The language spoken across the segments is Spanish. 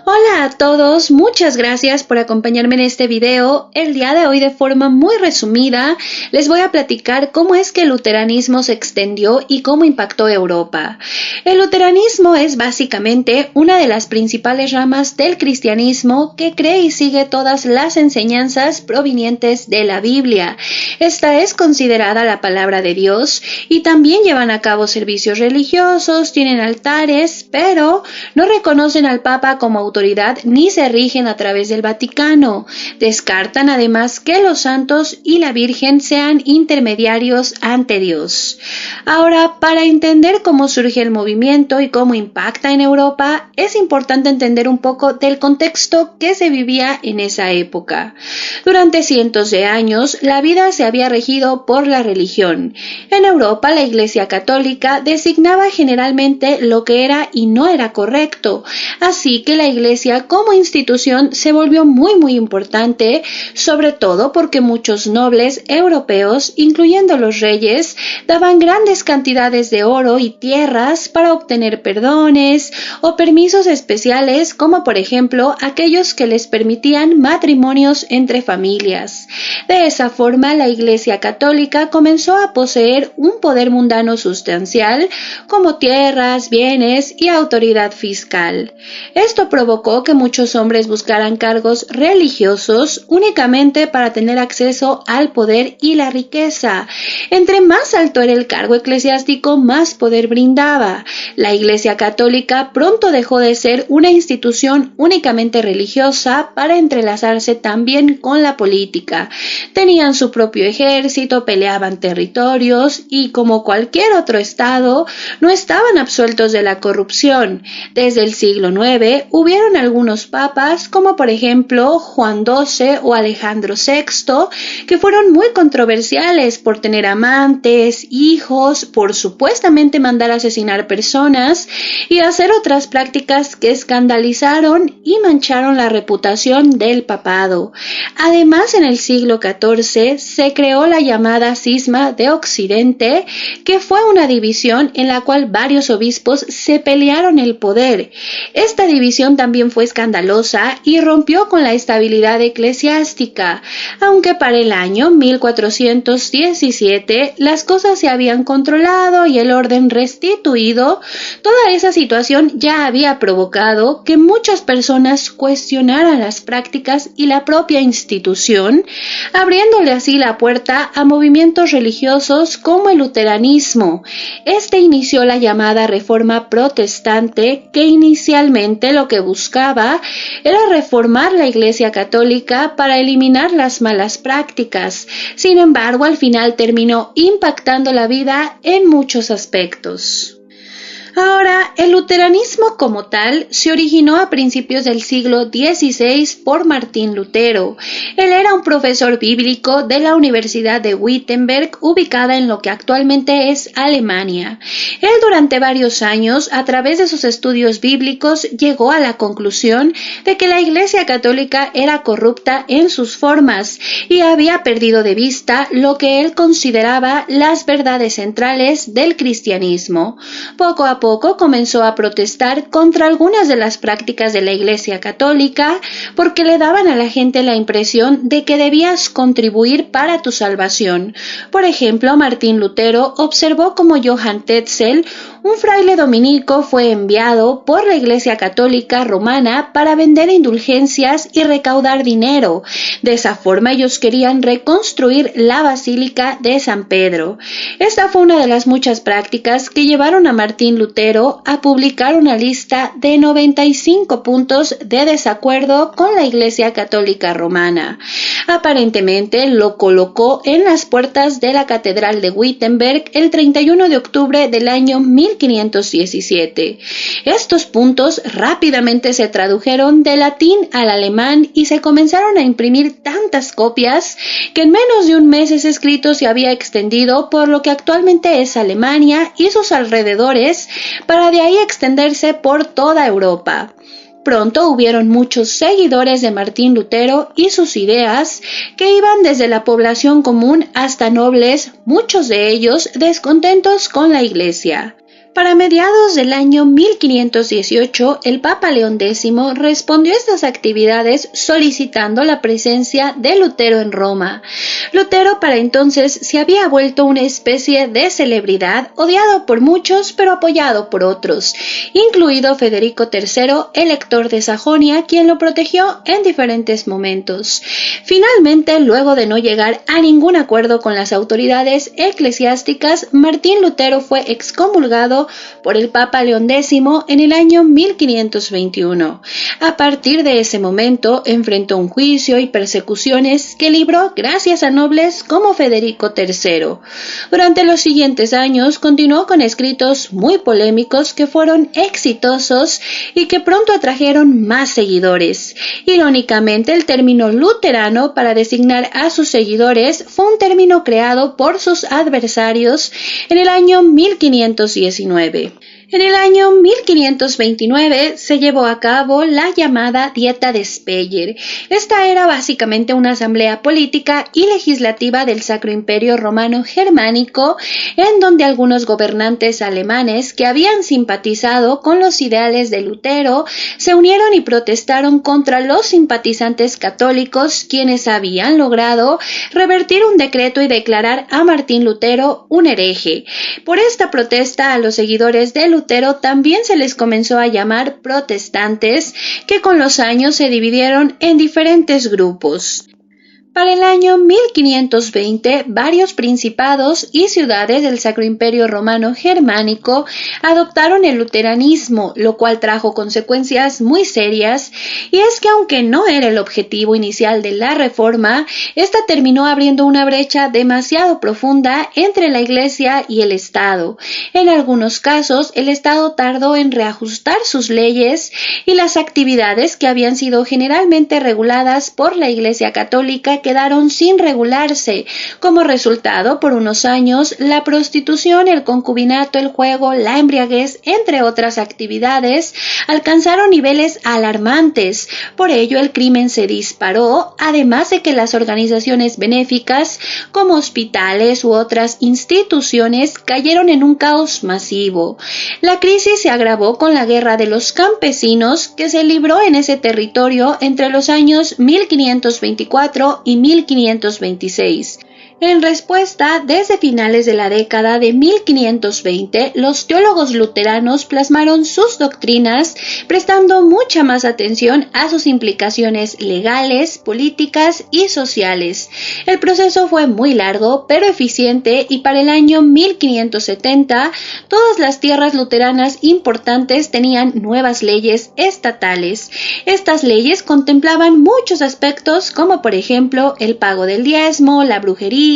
Hola a todos, muchas gracias por acompañarme en este video. El día de hoy, de forma muy resumida, les voy a platicar cómo es que el luteranismo se extendió y cómo impactó Europa. El luteranismo es básicamente una de las principales ramas del cristianismo que cree y sigue todas las enseñanzas provenientes de la Biblia. Esta es considerada la palabra de Dios y también llevan a cabo servicios religiosos, tienen altares, pero no reconocen al Papa como autoridad ni se rigen a través del Vaticano. Descartan además que los santos y la Virgen sean intermediarios ante Dios. Ahora, para entender cómo surge el movimiento y cómo impacta en Europa, es importante entender un poco del contexto que se vivía en esa época. Durante cientos de años, la vida se había regido por la religión. En Europa, la Iglesia Católica designaba generalmente lo que era y no era correcto, así que la Iglesia como institución se volvió muy importante, sobre todo porque muchos nobles europeos, incluyendo los reyes, daban grandes cantidades de oro y tierras para obtener perdones o permisos especiales, como por ejemplo aquellos que les permitían matrimonios entre familias. De esa forma, la Iglesia Católica comenzó a poseer un poder mundano sustancial, como tierras, bienes y autoridad fiscal. Esto provocó que muchos hombres buscaran cargos religiosos únicamente para tener acceso al poder y la riqueza. Entre más alto era el cargo eclesiástico, más poder brindaba. La Iglesia Católica pronto dejó de ser una institución únicamente religiosa para entrelazarse también con la política. Tenían su propio ejército, peleaban territorios y, como cualquier otro estado, no estaban absueltos de la corrupción. Desde el siglo IX hubieron algunos papas, como por ejemplo Juan XII o Alejandro VI, que fueron muy controversiales por tener amantes, hijos, por supuestamente mandar asesinar personas y hacer otras prácticas que escandalizaron y mancharon la reputación del papado. Además, en el siglo XIV se creó la llamada Cisma de Occidente, que fue una división en la cual varios obispos se pelearon el poder. Esta división también fue escandalosa y rompió con la estabilidad eclesiástica. Aunque para el año 1417 las cosas se habían controlado y el orden restituido, toda esa situación ya había provocado que muchas personas cuestionaran las prácticas y la propia institución, abriéndole así la puerta a movimientos religiosos como el luteranismo. Este inició la llamada Reforma Protestante, que inicialmente lo que buscaba era reformar la Iglesia Católica para eliminar las malas prácticas. Sin embargo, al final terminó impactando la vida en muchos aspectos. Ahora, el luteranismo como tal se originó a principios del siglo XVI por Martín Lutero. Él era un profesor bíblico de la Universidad de Wittenberg, ubicada en lo que actualmente es Alemania. Él durante varios años, a través de sus estudios bíblicos, llegó a la conclusión de que la Iglesia Católica era corrupta en sus formas y había perdido de vista lo que él consideraba las verdades centrales del cristianismo. Poco a poco comenzó a protestar contra algunas de las prácticas de la Iglesia Católica porque le daban a la gente la impresión de que debías contribuir para tu salvación. Por ejemplo, Martín Lutero observó cómo Johann Tetzel, un fraile dominico, fue enviado por la Iglesia Católica romana para vender indulgencias y recaudar dinero. De esa forma ellos querían reconstruir la Basílica de San Pedro. Esta fue una de las muchas prácticas que llevaron a Martín Lutero a publicar una lista de 95 puntos de desacuerdo con la Iglesia Católica romana. Aparentemente lo colocó en las puertas de la Catedral de Wittenberg el 31 de octubre del año 1517. Estos puntos rápidamente se tradujeron del latín al alemán y se comenzaron a imprimir tantas copias que en menos de un mes ese escrito se había extendido por lo que actualmente es Alemania y sus alrededores, para de ahí extenderse por toda Europa. Pronto hubieron muchos seguidores de Martín Lutero y sus ideas, que iban desde la población común hasta nobles, muchos de ellos descontentos con la Iglesia. Para mediados del año 1518, el Papa León X respondió a estas actividades solicitando la presencia de Lutero en Roma. Lutero para entonces se había vuelto una especie de celebridad, odiado por muchos pero apoyado por otros, incluido Federico III, elector de Sajonia, quien lo protegió en diferentes momentos. Finalmente, luego de no llegar a ningún acuerdo con las autoridades eclesiásticas, Martín Lutero fue excomulgado por el Papa León X en el año 1521. A partir de ese momento enfrentó un juicio y persecuciones que libró gracias a nobles como Federico III. Durante los siguientes años continuó con escritos muy polémicos que fueron exitosos y que pronto atrajeron más seguidores. Irónicamente, el término luterano para designar a sus seguidores fue un término creado por sus adversarios en el año 1519. En el año 1529 se llevó a cabo la llamada Dieta de Speyer. Esta era básicamente una asamblea política y legislativa del Sacro Imperio Romano Germánico, en donde algunos gobernantes alemanes que habían simpatizado con los ideales de Lutero se unieron y protestaron contra los simpatizantes católicos, quienes habían logrado revertir un decreto y declarar a Martín Lutero un hereje. Por esta protesta, a los seguidores de Lutero también se les comenzó a llamar protestantes, que con los años se dividieron en diferentes grupos. Para el año 1520, varios principados y ciudades del Sacro Imperio Romano Germánico adoptaron el luteranismo, lo cual trajo consecuencias muy serias, y es que aunque no era el objetivo inicial de la reforma, esta terminó abriendo una brecha demasiado profunda entre la Iglesia y el Estado. En algunos casos, el Estado tardó en reajustar sus leyes y las actividades que habían sido generalmente reguladas por la Iglesia Católica quedaron sin regularse. Como resultado, por unos años, la prostitución, el concubinato, el juego, la embriaguez, entre otras actividades, alcanzaron niveles alarmantes. Por ello, el crimen se disparó, además de que las organizaciones benéficas, como hospitales u otras instituciones, cayeron en un caos masivo. La crisis se agravó con la Guerra de los Campesinos, que se libró en ese territorio entre los años 1524 y 1526. En respuesta, desde finales de la década de 1520, los teólogos luteranos plasmaron sus doctrinas, prestando mucha más atención a sus implicaciones legales, políticas y sociales. El proceso fue muy largo, pero eficiente, y para el año 1570, todas las tierras luteranas importantes tenían nuevas leyes estatales. Estas leyes contemplaban muchos aspectos, como por ejemplo el pago del diezmo, la brujería,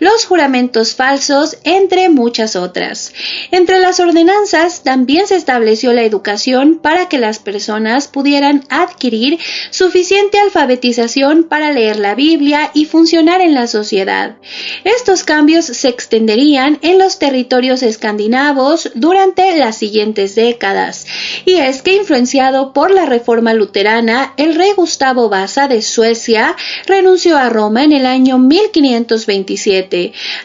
los juramentos falsos, entre muchas otras. Entre las ordenanzas también se estableció la educación para que las personas pudieran adquirir suficiente alfabetización para leer la Biblia y funcionar en la sociedad. Estos cambios se extenderían en los territorios escandinavos durante las siguientes décadas, y es que, influenciado por la reforma luterana, el rey Gustavo Vasa de Suecia renunció a Roma en el año 1527.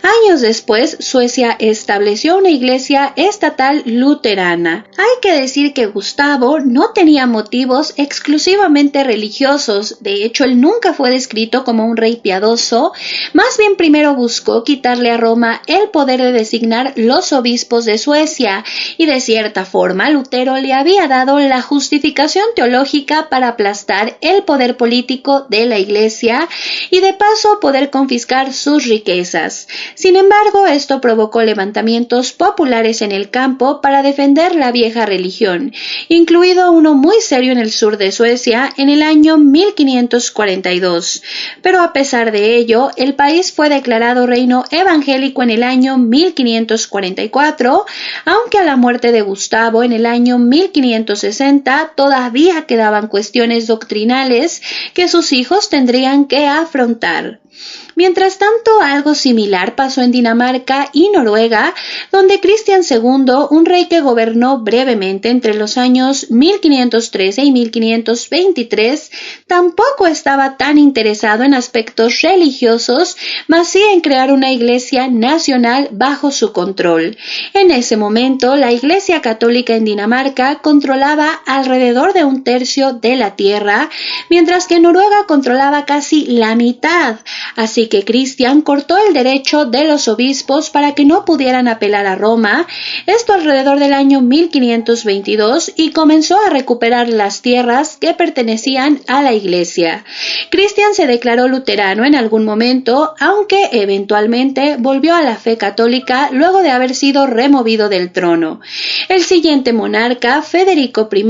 Años después, Suecia estableció una iglesia estatal luterana. Hay que decir que Gustavo no tenía motivos exclusivamente religiosos. De hecho, él nunca fue descrito como un rey piadoso. Más bien, primero buscó quitarle a Roma el poder de designar los obispos de Suecia, y de cierta forma Lutero le había dado la justificación teológica para aplastar el poder político de la iglesia y de paso poder confiscar sus riquezas. Sin embargo, esto provocó levantamientos populares en el campo para defender la vieja religión, incluido uno muy serio en el sur de Suecia en el año 1542. Pero a pesar de ello, el país fue declarado reino evangélico en el año 1544, aunque a la muerte de Gustavo en el año 1560 todavía quedaban cuestiones doctrinales que sus hijos tendrían que afrontar. Mientras tanto, algo similar pasó en Dinamarca y Noruega, donde Cristian II, un rey que gobernó brevemente entre los años 1513 y 1523, tampoco estaba tan interesado en aspectos religiosos, mas sí en crear una iglesia nacional bajo su control. En ese momento, la Iglesia Católica en Dinamarca controlaba alrededor de 1/3 de la tierra, mientras que Noruega controlaba casi la mitad, así que Cristian cortó el derecho de los obispos para que no pudieran apelar a Roma, esto alrededor del año 1522, y comenzó a recuperar las tierras que pertenecían a la Iglesia. Cristian se declaró luterano en algún momento, aunque eventualmente volvió a la fe católica luego de haber sido removido del trono. El siguiente monarca, Federico I,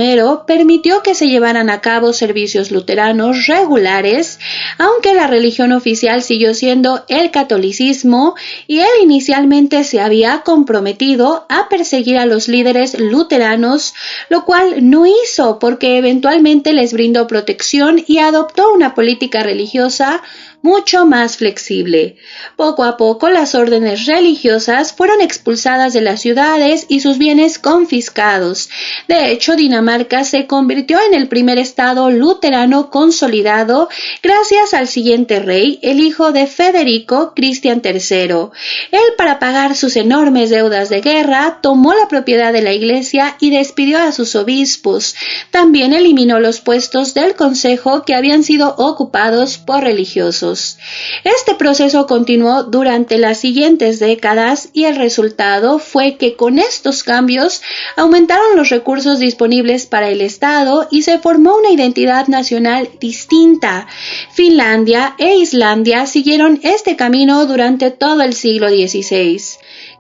permitió que se llevaran a cabo servicios luteranos regulares, aunque la religión oficial siguió siendo el catolicismo, y él inicialmente se había comprometido a perseguir a los líderes luteranos, lo cual no hizo porque eventualmente les brindó protección y adoptó una política religiosa mucho más flexible. Poco a poco las órdenes religiosas fueron expulsadas de las ciudades y sus bienes confiscados. De hecho, Dinamarca se convirtió en el primer estado luterano consolidado gracias al siguiente rey, el hijo de Federico, Cristian III. Él, para pagar sus enormes deudas de guerra, tomó la propiedad de la iglesia y despidió a sus obispos. También eliminó los puestos del consejo que habían sido ocupados por religiosos. Este proceso continuó durante las siguientes décadas y el resultado fue que con estos cambios aumentaron los recursos disponibles para el Estado y se formó una identidad nacional distinta. Finlandia e Islandia siguieron este camino durante todo el siglo XVI.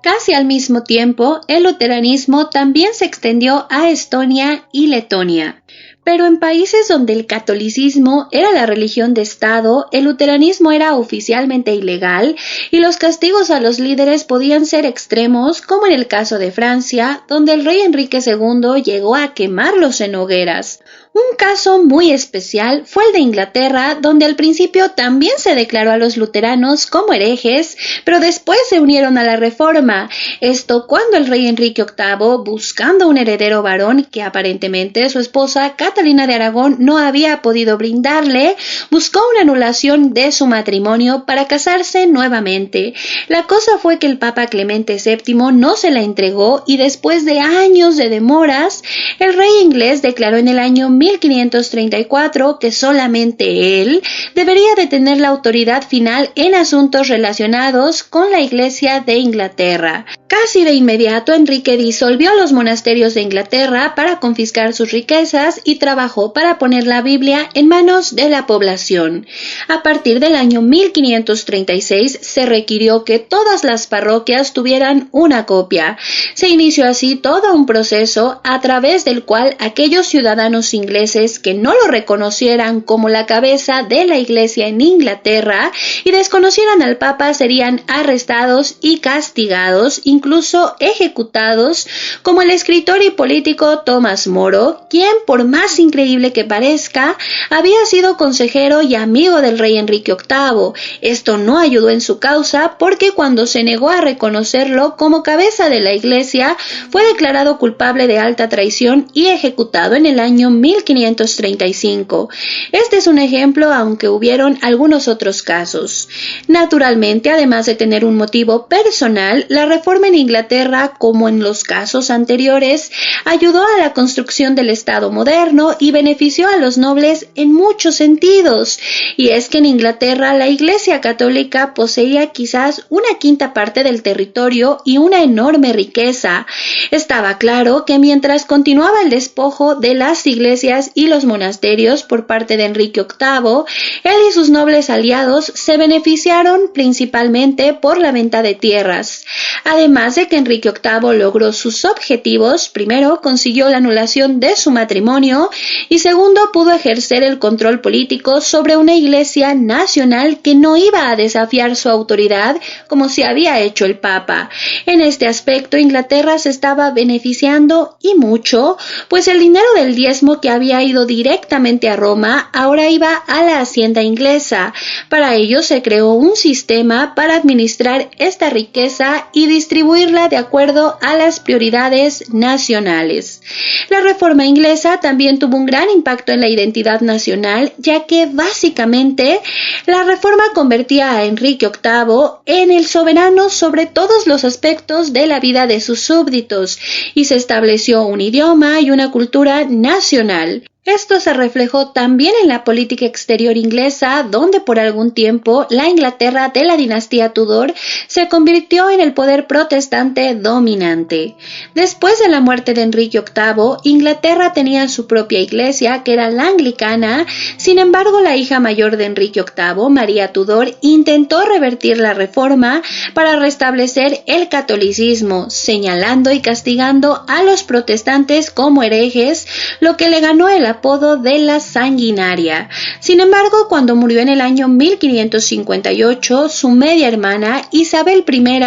Casi al mismo tiempo, el luteranismo también se extendió a Estonia y Letonia. Pero en países donde el catolicismo era la religión de Estado, el luteranismo era oficialmente ilegal y los castigos a los líderes podían ser extremos, como en el caso de Francia, donde el rey Enrique II llegó a quemarlos en hogueras. Un caso muy especial fue el de Inglaterra, donde al principio también se declaró a los luteranos como herejes, pero después se unieron a la Reforma. Esto cuando el rey Enrique VIII, buscando un heredero varón que aparentemente su esposa Catalina de Aragón no había podido brindarle, buscó una anulación de su matrimonio para casarse nuevamente. La cosa fue que el Papa Clemente VII no se la entregó y después de años de demoras, el rey inglés declaró en el año 1534 que solamente él debería de tener la autoridad final en asuntos relacionados con la Iglesia de Inglaterra. Casi de inmediato, Enrique disolvió los monasterios de Inglaterra para confiscar sus riquezas y trabajó para poner la Biblia en manos de la población. A partir del año 1536 se requirió que todas las parroquias tuvieran una copia. Se inició así todo un proceso a través del cual aquellos ciudadanos ingleses que no lo reconocieran como la cabeza de la Iglesia en Inglaterra y desconocieran al Papa serían arrestados y castigados, incluso ejecutados, como el escritor y político Tomás Moro, quien, por más increíble que parezca, había sido consejero y amigo del rey Enrique VIII. Esto no ayudó en su causa porque cuando se negó a reconocerlo como cabeza de la Iglesia, fue declarado culpable de alta traición y ejecutado en el año 1535. Este es un ejemplo, aunque hubieron algunos otros casos. Naturalmente, además de tener un motivo personal, la reforma en Inglaterra, como en los casos anteriores, ayudó a la construcción del Estado moderno y benefició a los nobles en muchos sentidos. Y es que en Inglaterra la Iglesia Católica poseía quizás 1/5 parte del territorio y una enorme riqueza. Estaba claro que mientras continuaba el despojo de las iglesias y los monasterios por parte de Enrique VIII, él y sus nobles aliados se beneficiaron principalmente por la venta de tierras. Además de que Enrique VIII logró sus objetivos, primero consiguió la anulación de su matrimonio catolicismo y segundo, pudo ejercer el control político sobre una iglesia nacional que no iba a desafiar su autoridad como se había hecho el Papa. En este aspecto, Inglaterra se estaba beneficiando y mucho, pues el dinero del diezmo que había ido directamente a Roma ahora iba a la hacienda inglesa. Para ello se creó un sistema para administrar esta riqueza y distribuirla de acuerdo a las prioridades nacionales. La reforma inglesa también tuvo un gran impacto en la identidad nacional, ya que básicamente la reforma convertía a Enrique VIII en el soberano sobre todos los aspectos de la vida de sus súbditos y se estableció un idioma y una cultura nacional. Esto se reflejó también en la política exterior inglesa, donde por algún tiempo la Inglaterra de la dinastía Tudor se convirtió en el poder protestante dominante. Después de la muerte de Enrique VIII, Inglaterra tenía su propia iglesia, que era la anglicana. Sin embargo, la hija mayor de Enrique VIII, María Tudor, intentó revertir la reforma para restablecer el catolicismo, señalando y castigando a los protestantes como herejes, lo que le ganó el apodo de la sanguinaria. Sin embargo, cuando murió en el año 1558, su media hermana, Isabel I,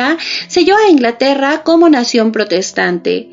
selló a Inglaterra como nación protestante.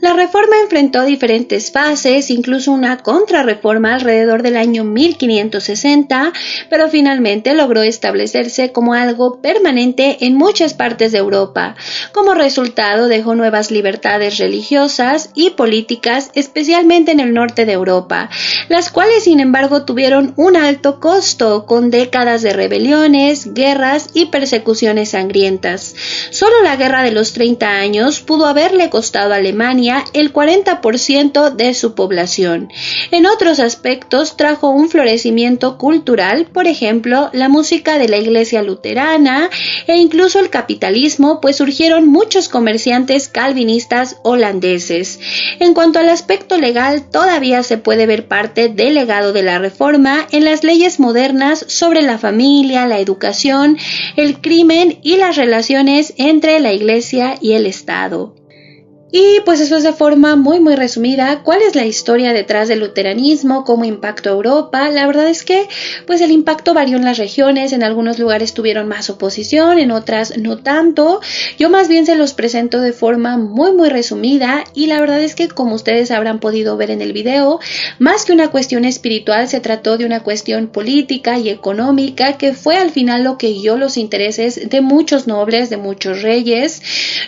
La reforma enfrentó diferentes fases, incluso una contrarreforma alrededor del año 1560, pero finalmente logró establecerse como algo permanente en muchas partes de Europa. Como resultado, dejó nuevas libertades religiosas y políticas, especialmente en el norte de Europa, las cuales sin embargo tuvieron un alto costo, con décadas de rebeliones, guerras y persecuciones sangrientas. Solo la Guerra de los 30 años pudo haberle costado a Alemania el 40% de su población. En otros aspectos trajo un florecimiento cultural, por ejemplo, la música de la iglesia luterana e incluso el capitalismo, pues surgieron muchos comerciantes calvinistas holandeses. En cuanto al aspecto legal, todavía se puede ver parte del legado de la reforma en las leyes modernas sobre la familia, la educación, el crimen y las relaciones entre la iglesia y el Estado. Y pues eso es de forma muy resumida cuál es la historia detrás del luteranismo, cómo impactó a Europa. La verdad es que pues el impacto varió en las regiones, en algunos lugares tuvieron más oposición, en otras no tanto. Yo más bien se los presento de forma muy resumida y la verdad es que, como ustedes habrán podido ver en el video, más que una cuestión espiritual se trató de una cuestión política y económica, que fue al final lo que guió los intereses de muchos nobles, de muchos reyes,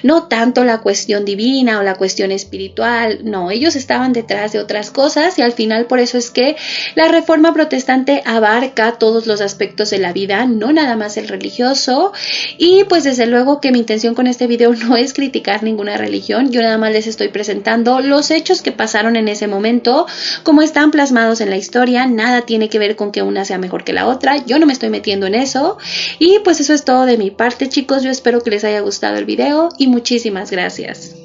no tanto la cuestión divina o la cuestión espiritual. No, ellos estaban detrás de otras cosas y al final por eso es que la reforma protestante abarca todos los aspectos de la vida, no nada más el religioso. Y pues desde luego que mi intención con este video no es criticar ninguna religión, yo nada más les estoy presentando los hechos que pasaron en ese momento, como están plasmados en la historia. Nada tiene que ver con que una sea mejor que la otra, yo no me estoy metiendo en eso. Y pues eso es todo de mi parte, chicos. Yo espero que les haya gustado el video y muchísimas gracias.